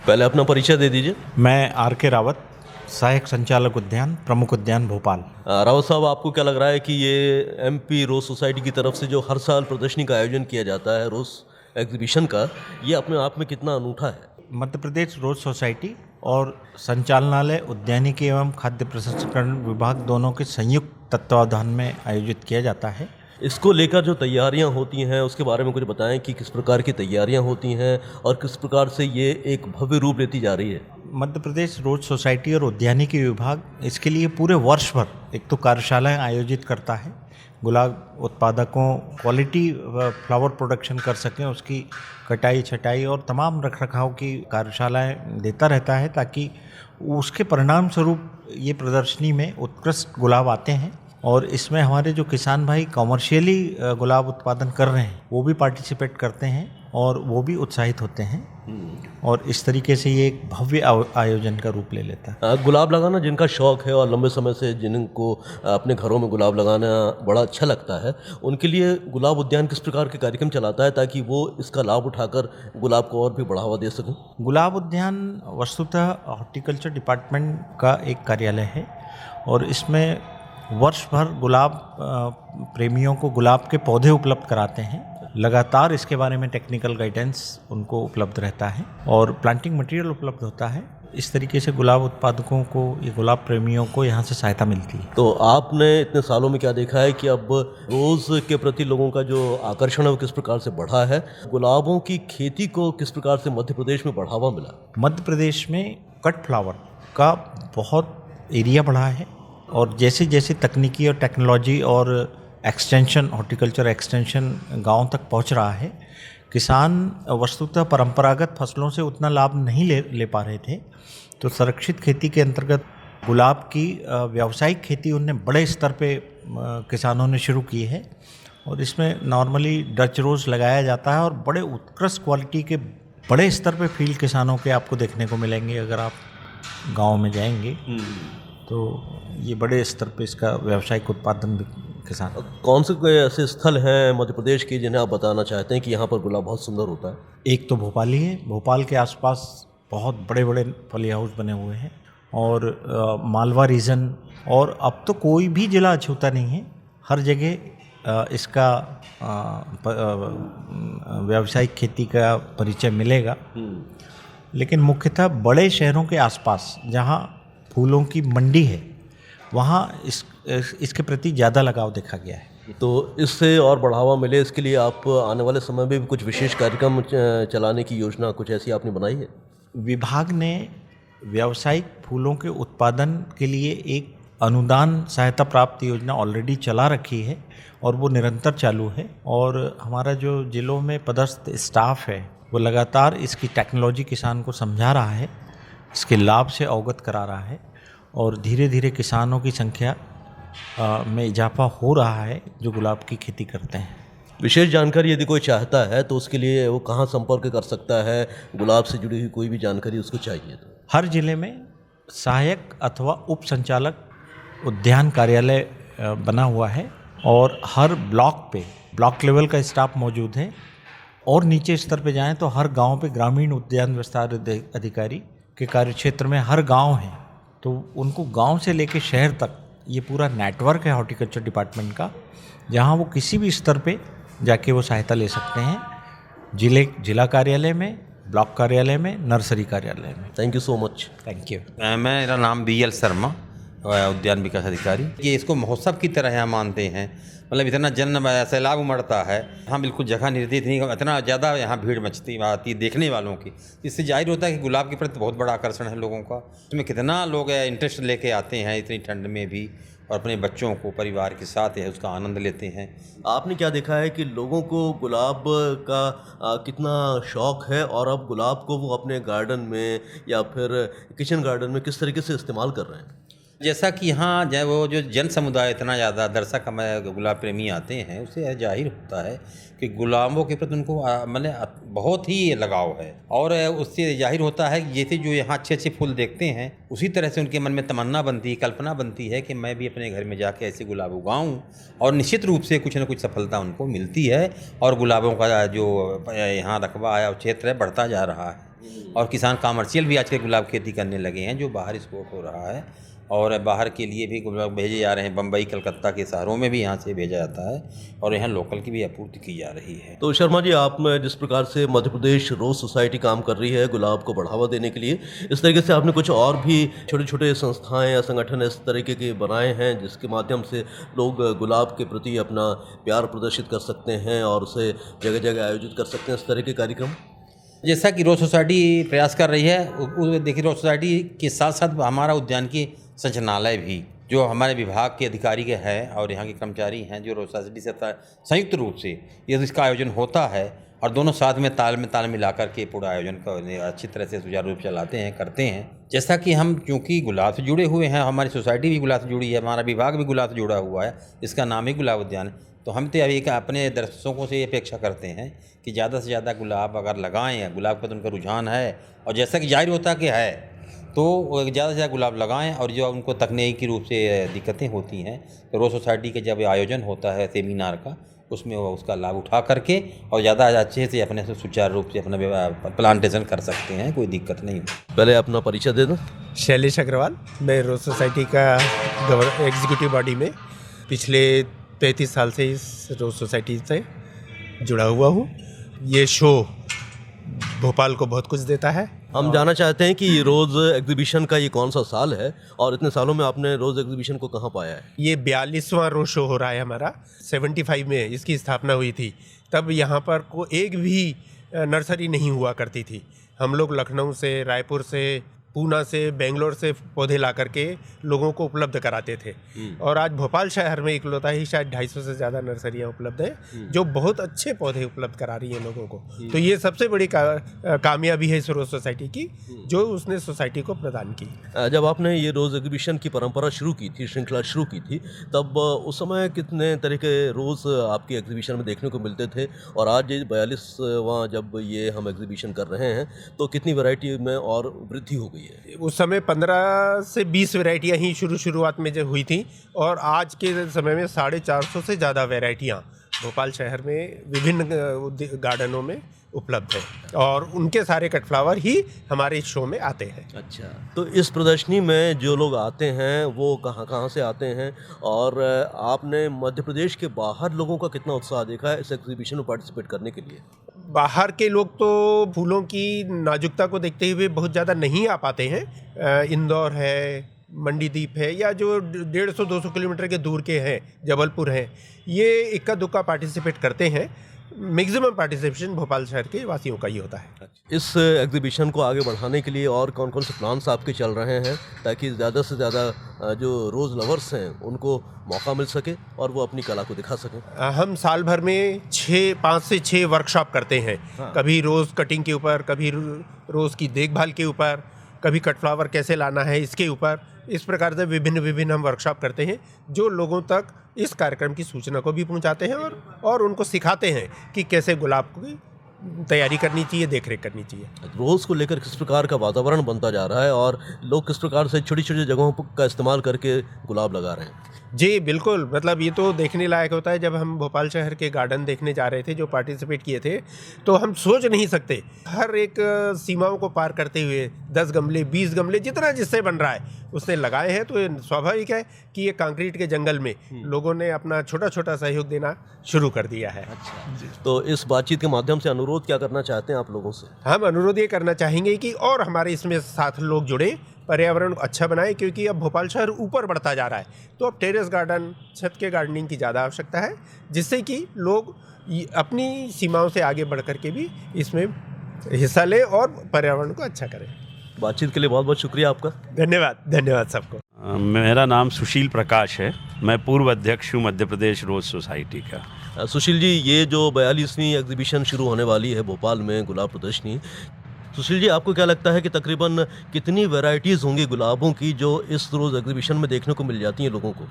पहले अपना परिचय दे दीजिए। मैं आर के रावत, सहायक संचालक उद्यान, प्रमुख उद्यान भोपाल। रावत साहब, आपको क्या लग रहा है कि ये एमपी रोज सोसाइटी की तरफ से जो हर साल प्रदर्शनी का आयोजन किया जाता है रोज एग्जीबिशन का, ये अपने आप में कितना अनूठा है? मध्य प्रदेश रोज सोसाइटी और संचालनालय उद्यानिकी एवं खाद्य प्रसंस्करण विभाग दोनों के संयुक्त तत्वावधान में आयोजित किया जाता है। इसको लेकर जो तैयारियां होती हैं उसके बारे में कुछ बताएं कि किस प्रकार की तैयारियां होती हैं और किस प्रकार से ये एक भव्य रूप लेती जा रही है। मध्य प्रदेश रोज सोसाइटी और उद्यानिकी विभाग इसके लिए पूरे वर्ष भर एक तो कार्यशालाएं आयोजित करता है। गुलाब उत्पादकों क्वालिटी फ्लावर प्रोडक्शन कर सकें, उसकी कटाई छटाई और तमाम रखरखाव की कार्यशालाएं देता रहता है, ताकि उसके परिणाम स्वरूप ये प्रदर्शनी में उत्कृष्ट गुलाब आते हैं। और इसमें हमारे जो किसान भाई कॉमर्शियली गुलाब उत्पादन कर रहे हैं वो भी पार्टिसिपेट करते हैं और वो भी उत्साहित होते हैं। और इस तरीके से ये एक भव्य आयोजन का रूप ले लेता है। गुलाब लगाना जिनका शौक़ है और लंबे समय से जिनको अपने घरों में गुलाब लगाना बड़ा अच्छा लगता है, उनके लिए गुलाब उद्यान किस प्रकार के कार्यक्रम चलाता है ताकि वो इसका लाभ उठाकर गुलाब को और भी बढ़ावा दे सकें? गुलाब उद्यान वस्तुतः हॉर्टिकल्चर डिपार्टमेंट का एक कार्यालय है और इसमें वर्ष भर गुलाब प्रेमियों को गुलाब के पौधे उपलब्ध कराते हैं। लगातार इसके बारे में टेक्निकल गाइडेंस उनको उपलब्ध रहता है और प्लांटिंग मटेरियल उपलब्ध होता है। इस तरीके से गुलाब उत्पादकों को, ये गुलाब प्रेमियों को यहाँ से सहायता मिलती है। तो आपने इतने सालों में क्या देखा है कि अब रोज़ के प्रति लोगों का जो आकर्षण है वो किस प्रकार से बढ़ा है? गुलाबों की खेती को किस प्रकार से मध्य प्रदेश में बढ़ावा मिला? मध्य प्रदेश में कट फ्लावर का बहुत एरिया बढ़ा है और जैसे जैसे तकनीकी और टेक्नोलॉजी और एक्सटेंशन, हॉर्टिकल्चर एक्सटेंशन गाँव तक पहुँच रहा है, किसान वस्तुतः परंपरागत फसलों से उतना लाभ नहीं ले पा रहे थे। तो संरक्षित खेती के अंतर्गत गुलाब की व्यावसायिक खेती उनने बड़े स्तर पे किसानों ने शुरू की है और इसमें नॉर्मली डच रोज़ लगाया जाता है और बड़े उत्कृष्ट क्वालिटी के बड़े स्तर पे फील्ड किसानों के आपको देखने को मिलेंगे। अगर आप गाँव में जाएंगे तो ये बड़े स्तर पे इसका व्यावसायिक उत्पादन भी किसान। कौन से कोई ऐसे स्थल हैं मध्य प्रदेश के जिन्हें आप बताना चाहते हैं कि यहाँ पर गुलाब बहुत सुंदर होता है? एक तो भोपाल ही है। भोपाल के आसपास बहुत बड़े बड़े पॉली हाउस बने हुए हैं और मालवा रीजन, और अब तो कोई भी जिला अछूता नहीं है, हर जगह इसका व्यावसायिक खेती का परिचय मिलेगा। लेकिन मुख्यतः बड़े शहरों के आसपास जहाँ फूलों की मंडी है वहाँ इसके प्रति ज़्यादा लगाव देखा गया है। तो इससे और बढ़ावा मिले, इसके लिए आप आने वाले समय में भी कुछ विशेष कार्यक्रम चलाने की योजना कुछ ऐसी आपने बनाई है? विभाग ने व्यावसायिक फूलों के उत्पादन के लिए एक अनुदान सहायता प्राप्त योजना ऑलरेडी चला रखी है और वो निरंतर चालू है। और हमारा जो जिलों में पदस्थ स्टाफ है वो लगातार इसकी टेक्नोलॉजी किसान को समझा रहा है, इसके लाभ से अवगत करा रहा है और धीरे धीरे किसानों की संख्या में इजाफा हो रहा है जो गुलाब की खेती करते हैं। विशेष जानकारी यदि कोई चाहता है तो उसके लिए वो कहाँ संपर्क कर सकता है? गुलाब से जुड़ी हुई कोई भी जानकारी उसको चाहिए तो हर जिले में सहायक अथवा उप संचालक उद्यान कार्यालय बना हुआ है और हर ब्लॉक पे ब्लॉक लेवल का स्टाफ मौजूद है और नीचे स्तर पे जाएं तो हर गांव पे ग्रामीण उद्यान विस्तार अधिकारी के कार्यक्षेत्र में हर गांव है, तो उनको गांव से लेकर शहर तक ये पूरा नेटवर्क है हॉर्टिकल्चर डिपार्टमेंट का, जहां वो किसी भी स्तर पे जाके वो सहायता ले सकते हैं। जिला कार्यालय में, ब्लॉक कार्यालय में, नर्सरी कार्यालय में। Thank you so much. Thank you. मेरा नाम BL शर्मा, उद्यान विकास अधिकारी। ये इसको महोत्सव की तरह यहाँ मानते हैं, मतलब इतना जन सैलाब उमड़ता है। हाँ बिल्कुल जगह निर्धारित नहीं, इतना ज़्यादा यहाँ भीड़ मचती आती है देखने वालों की। इससे जाहिर होता है कि गुलाब के प्रति बहुत बड़ा आकर्षण है लोगों का। इसमें कितना लोग इंटरेस्ट लेके आते हैं इतनी ठंड में भी और अपने बच्चों को परिवार के साथ है उसका आनंद लेते हैं। आपने क्या देखा है कि लोगों को गुलाब का कितना शौक़ है और अब गुलाब को वो अपने गार्डन में या फिर किचन गार्डन में किस तरीके से इस्तेमाल कर रहे हैं? जैसा कि यहाँ जो वो जो जन समुदाय इतना ज़्यादा दर्शक हमारे गुलाब प्रेमी आते हैं, उससे जाहिर होता है कि गुलाबों के प्रति उनको मतलब बहुत ही लगाव है और उससे जाहिर होता है कि जैसे जो यहाँ अच्छे अच्छे फूल देखते हैं उसी तरह से उनके मन में तमन्ना बनती है, कल्पना बनती है कि मैं भी अपने घर में जाके ऐसे गुलाब उगाऊँ और निश्चित रूप से कुछ न कुछ सफलता उनको मिलती है और गुलाबों का जो यहाँ रकबा है और क्षेत्र है बढ़ता जा रहा है। और किसान कमर्शियल भी आजकल गुलाब खेती करने लगे हैं, जो बाहर एक्सपोर्ट हो रहा है और बाहर के लिए भी गुलाब भेजे जा रहे हैं। बम्बई, कलकत्ता के शहरों में भी यहाँ से भेजा जाता है और यहाँ लोकल की भी आपूर्ति की जा रही है। तो शर्मा जी, आप में जिस प्रकार से मध्य प्रदेश रोज़ सोसाइटी काम कर रही है गुलाब को बढ़ावा देने के लिए, इस तरीके से आपने कुछ और भी छोटे छोटे संस्थाएं या संगठन इस तरीके के बनाए हैं जिसके माध्यम से लोग गुलाब के प्रति अपना प्यार प्रदर्शित कर सकते हैं और उसे जगह जगह आयोजित कर सकते हैं, इस तरह के कार्यक्रम? जैसा कि रोज़ सोसाइटी प्रयास कर रही है, देखिए रोज़ सोसाइटी के साथ साथ हमारा उद्यान की संचालनालय भी, जो हमारे विभाग के अधिकारी के हैं और यहाँ के कर्मचारी हैं, जो रोज़ सोसाइटी से संयुक्त रूप से ये इसका आयोजन होता है और दोनों साथ में ताल मिला कर के पूरा आयोजन को अच्छी तरह से सुचारू रूप से चलाते हैं, करते हैं। जैसा कि हम चूँकि गुलाब से जुड़े हुए हैं, हमारी सोसाइटी भी गुलाब से जुड़ी है, हमारा विभाग भी गुलाब से जुड़ा हुआ है, इसका नाम ही गुलाब उद्यान है। तो हम तो अभी अपने दर्शकों से ये अपेक्षा करते हैं कि ज़्यादा से ज़्यादा गुलाब अगर लगाएं, गुलाब का तो उनका रुझान है और जैसा कि जाहिर होता कि है, तो ज़्यादा से ज़्यादा गुलाब लगाएं। और जो उनको तकनीकी रूप से दिक्कतें होती हैं, तो रोज़ सोसाइटी के जब आयोजन होता है सेमिनार का, उसमें वो उसका लाभ उठा करके और ज़्यादा अच्छे से अपने से सुचारू रूप से अपना प्लांटेशन कर सकते हैं, कोई दिक्कत नहीं। पहले अपना परिचय दे दो। शैलेश अग्रवाल, मैं रोज़ सोसाइटी का एग्जीक्यूटिव बॉडी में पिछले 33 साल से इस रोज़ सोसाइटी से जुड़ा हुआ हूँ। ये शो भोपाल को बहुत कुछ देता है। हम जानना चाहते हैं कि रोज़ एग्जीबिशन का ये कौन सा साल है और इतने सालों में आपने रोज़ एग्जीबिशन को कहाँ पाया है? ये 42वां रोज़ शो हो रहा है हमारा। 75 में इसकी स्थापना हुई थी। तब यहाँ पर एक भी नर्सरी नहीं हुआ करती थी। हम लोग लखनऊ से, रायपुर से, पूना से, बेंगलोर से पौधे ला करके लोगों को उपलब्ध कराते थे। और आज भोपाल शहर में इकलौता ही शायद 250 से ज़्यादा नर्सरियाँ उपलब्ध हैं जो बहुत अच्छे पौधे उपलब्ध करा रही हैं लोगों को। तो ये सबसे बड़ी कामयाबी है इस रोज़ सोसाइटी की, जो उसने सोसाइटी को प्रदान की। जब आपने ये रोज़ एग्जीबिशन की परंपरा शुरू की थी, श्रृंखला शुरू की थी, तब उस समय कितने तरह के रोज़ आपकी एग्जीबिशन में देखने को मिलते थे? और आज ये 42वां जब ये हम एग्जीबिशन कर रहे हैं, तो कितनी वैरायटी में और वृद्धि हो गई? उस समय 15 से 20 वैरायटियाँ ही शुरुआत में जो हुई थी और आज के समय में 450 से ज़्यादा वैरायटियाँ भोपाल शहर में विभिन्न गार्डनों में उपलब्ध है और उनके सारे कट फ्लावर ही हमारे शो में आते हैं। अच्छा, तो इस प्रदर्शनी में जो लोग आते हैं वो कहाँ कहाँ से आते हैं और आपने मध्य प्रदेश के बाहर लोगों का कितना उत्साह देखा है इस एग्जीबिशन में पार्टिसिपेट करने के लिए? बाहर के लोग तो फूलों की नाजुकता को देखते हुए बहुत ज़्यादा नहीं आ पाते हैं। इंदौर है, मंडीदीप है, या जो 150-200 किलोमीटर के दूर के हैं, जबलपुर हैं, ये इक्का दुक्का पार्टिसिपेट करते हैं। मैक्सिमम पार्टिसिपेशन भोपाल शहर के वासियों का ही होता है। इस एग्जीबिशन को आगे बढ़ाने के लिए और कौन कौन से प्लान्स आपके चल रहे हैं ताकि ज़्यादा से ज़्यादा जो रोज़ लवर्स हैं उनको मौका मिल सके और वो अपनी कला को दिखा सकें? हम साल भर में 5 से 6 वर्कशॉप करते हैं। कभी रोज़ कटिंग के ऊपर, कभी रोज़ की देखभाल के ऊपर, कभी कट फ्लावर कैसे लाना है इसके ऊपर। इस प्रकार से विभिन्न हम वर्कशॉप करते हैं जो लोगों तक इस कार्यक्रम की सूचना को भी पहुंचाते हैं और उनको सिखाते हैं कि कैसे गुलाब की तैयारी करनी चाहिए, देखरेख करनी चाहिए। रोज़ को लेकर किस प्रकार का वातावरण बनता जा रहा है और लोग किस प्रकार से छोटी छोटी जगहों का इस्तेमाल करके गुलाब लगा रहे हैं? जी बिल्कुल, मतलब ये तो देखने लायक होता है। जब हम भोपाल शहर के गार्डन देखने जा रहे थे जो पार्टिसिपेट किए थे, तो हम सोच नहीं सकते हर एक सीमाओं को पार करते हुए 10 गमले 20 गमले जितना जिससे बन रहा है उसने लगाए हैं। तो ये स्वाभाविक है कि ये कंक्रीट के जंगल में लोगों ने अपना छोटा छोटा सहयोग देना शुरू कर दिया है। अच्छा, तो इस बातचीत के माध्यम से अनुरोध क्या करना चाहते हैं आप लोगों से? हम अनुरोध ये करना चाहेंगे कि और हमारे इसमें साथ लोग जुड़े, पर्यावरण को अच्छा बनाए, क्योंकि अब भोपाल शहर ऊपर बढ़ता जा रहा है। तो अब टेरेस गार्डन, छत के गार्डनिंग की ज़्यादा आवश्यकता है, जिससे कि लोग अपनी सीमाओं से आगे बढ़ कर के भी इसमें हिस्सा लें और पर्यावरण को अच्छा करें। बातचीत के लिए बहुत बहुत शुक्रिया आपका। धन्यवाद सबको। मेरा नाम सुशील प्रकाश है। मैं पूर्व अध्यक्ष हूँ मध्य प्रदेश रोज़ सोसाइटी का। सुशील जी, ये जो 42वीं एग्जीबिशन शुरू होने वाली है भोपाल में, गुलाब प्रदर्शनी, सुशील जी आपको क्या लगता है कि तकरीबन कितनी वैरायटीज़ होंगी गुलाबों की जो इस रोज़ एग्जीबिशन में देखने को मिल जाती हैं लोगों को?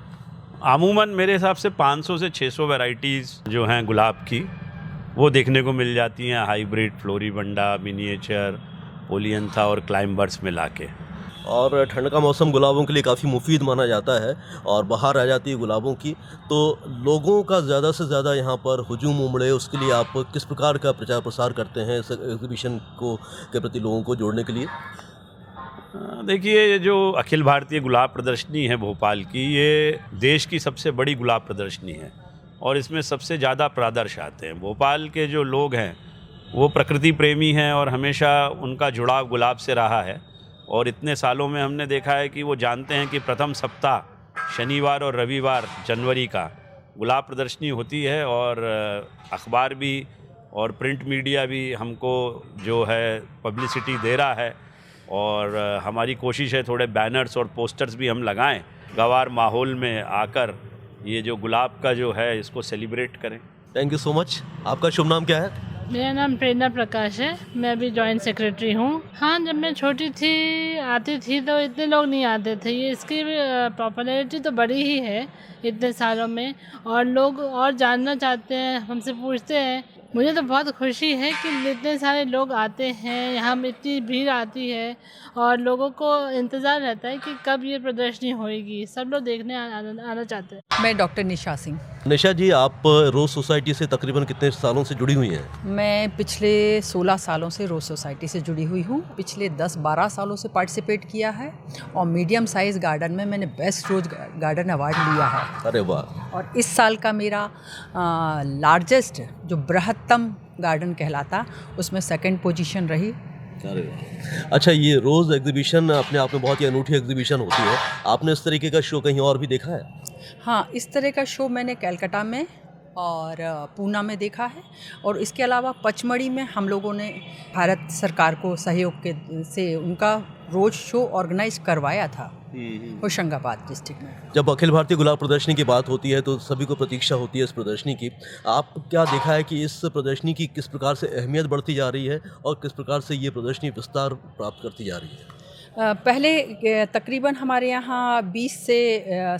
अमूमन मेरे हिसाब से 500 से 600 वैरायटीज़ जो हैं गुलाब की वो देखने को मिल जाती हैं। हाइब्रिड, फ्लोरीबंडा, मिनिएचर, पोलियंथा और क्लाइंबर्स मिला के। और ठंड का मौसम गुलाबों के लिए काफ़ी मुफीद माना जाता है और बहार आ जाती है गुलाबों की, तो लोगों का ज़्यादा से ज़्यादा यहाँ पर हुजूम उमड़े उसके लिए आप किस प्रकार का प्रचार प्रसार करते हैं इस एग्जीबिशन को के प्रति लोगों को जोड़ने के लिए? देखिए, ये जो अखिल भारतीय गुलाब प्रदर्शनी है भोपाल की, ये देश की सबसे बड़ी गुलाब प्रदर्शनी है और इसमें सबसे ज़्यादा प्रादर्श आते हैं। भोपाल के जो लोग हैं वो प्रकृति प्रेमी हैं और हमेशा उनका जुड़ाव गुलाब से रहा है और इतने सालों में हमने देखा है कि वो जानते हैं कि प्रथम सप्ताह शनिवार और रविवार जनवरी का गुलाब प्रदर्शनी होती है और अखबार भी और प्रिंट मीडिया भी हमको जो है पब्लिसिटी दे रहा है और हमारी कोशिश है थोड़े बैनर्स और पोस्टर्स भी हम लगाएं, गवार माहौल में आकर ये जो गुलाब का जो है इसको सेलिब्रेट करें। Thank you so much. आपका शुभ नाम क्या है? मेरा नाम प्रेरणा प्रकाश है, मैं भी जॉइंट सेक्रेटरी हूँ। हाँ, जब मैं छोटी थी आती थी तो इतने लोग नहीं आते थे। ये इसकी पॉपुलैरिटी तो बड़ी ही है इतने सालों में और लोग और जानना चाहते हैं, हमसे पूछते हैं। मुझे तो बहुत खुशी है कि इतने सारे लोग आते हैं, यहाँ इतनी भीड़ आती है और लोगों को इंतज़ार रहता है कि कब ये प्रदर्शनी होएगी। सब लोग देखने आना चाहते हैं। मैं डॉक्टर निशा सिंह। निशा जी, आप रोज़ सोसाइटी से तकरीबन कितने सालों से जुड़ी हुई हैं? मैं पिछले 16 सालों से रोज़ सोसाइटी से जुड़ी हुई हूँ। पिछले 10-12 सालों से पार्टिसिपेट किया है और मीडियम साइज़ गार्डन में मैंने बेस्ट रोज़ गार्डन अवार्ड लिया है। अरे वाह! और इस साल का मेरा लार्जेस्ट जो बृहत्तम गार्डन कहलाता उसमें सेकंड पोजीशन रही। अरे वाह! अच्छा, ये रोज़ एग्जीबिशन अपने आप में बहुत ही अनूठी एग्जीबिशन होती है। आपने इस तरीके का शो कहीं और भी देखा है? हाँ, इस तरह का शो मैंने कलकत्ता में और पूना में देखा है और इसके अलावा पचमढ़ी में हम लोगों ने भारत सरकार को सहयोग के से उनका रोज़ शो ऑर्गेनाइज करवाया था होशंगाबाद डिस्ट्रिक्ट में। जब अखिल भारतीय गुलाब प्रदर्शनी की बात होती है तो सभी को प्रतीक्षा होती है इस प्रदर्शनी की। आप क्या देखा है कि इस प्रदर्शनी की किस प्रकार से अहमियत बढ़ती जा रही है और किस प्रकार से ये प्रदर्शनी विस्तार प्राप्त करती जा रही है? पहले तकरीबन हमारे यहाँ 20 से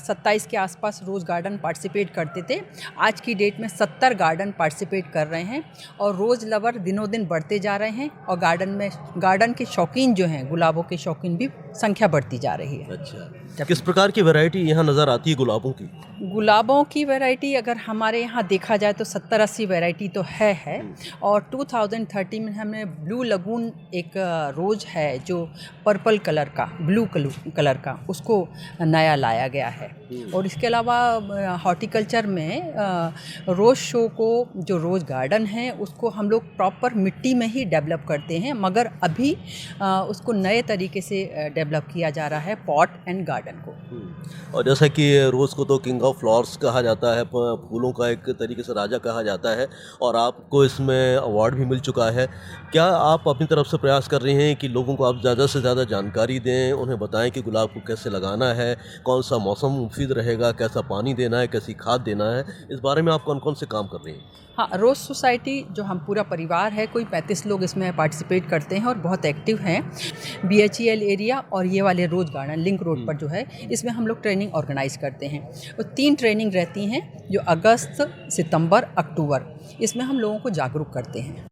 27 के आसपास रोज़ गार्डन पार्टिसिपेट करते थे। आज की डेट में 70 गार्डन पार्टिसिपेट कर रहे हैं और रोज़ लवर दिनों दिन बढ़ते जा रहे हैं और गार्डन के शौकीन जो हैं, गुलाबों के शौकीन भी संख्या बढ़ती जा रही है। अच्छा, किस प्रकार की वैरायटी यहाँ नज़र आती है गुलाबों की? गुलाबों की वैरायटी अगर हमारे यहाँ देखा जाए तो 70-80 वैरायटी तो है और 2030 में हमने ब्लू लगून एक रोज़ है जो पर्पल कलर का, ब्लू कलर का, उसको नया लाया गया है। और इसके अलावा हॉर्टिकल्चर में रोज़ शो को जो रोज़ गार्डन है उसको हम लोग प्रॉपर मिट्टी में ही डेवलप करते हैं, मगर अभी उसको नए तरीके से डेवलप किया जा रहा है पॉट एंड गार्डन को। और जैसा कि रोज़ को तो किंग ऑफ फ्लावर्स कहा जाता है, फूलों का एक तरीके से राजा कहा जाता है और आपको इसमें अवार्ड भी मिल चुका है। क्या आप अपनी तरफ से प्रयास कर रहे हैं कि लोगों को आप ज़्यादा से ज़्यादा जानकारी दें, उन्हें बताएं कि गुलाब को कैसे लगाना है, कौन सा मौसम मुफीद रहेगा, कैसा पानी देना है, कैसी खाद देना है, इस बारे में आप कौन कौन से काम कर रहे हैं? हाँ, रोज़ सोसाइटी जो हम पूरा परिवार है, कोई 35 लोग इसमें पार्टिसिपेट करते हैं और बहुत एक्टिव हैं। BHEL एरिया और ये वाले रोज़ गार्डन लिंक रोड पर जो है, इसमें हम लोग ट्रेनिंग ऑर्गेनाइज करते हैं और 3 ट्रेनिंग रहती हैं जो अगस्त, सितंबर, अक्टूबर, इसमें हम लोगों को जागरूक करते हैं।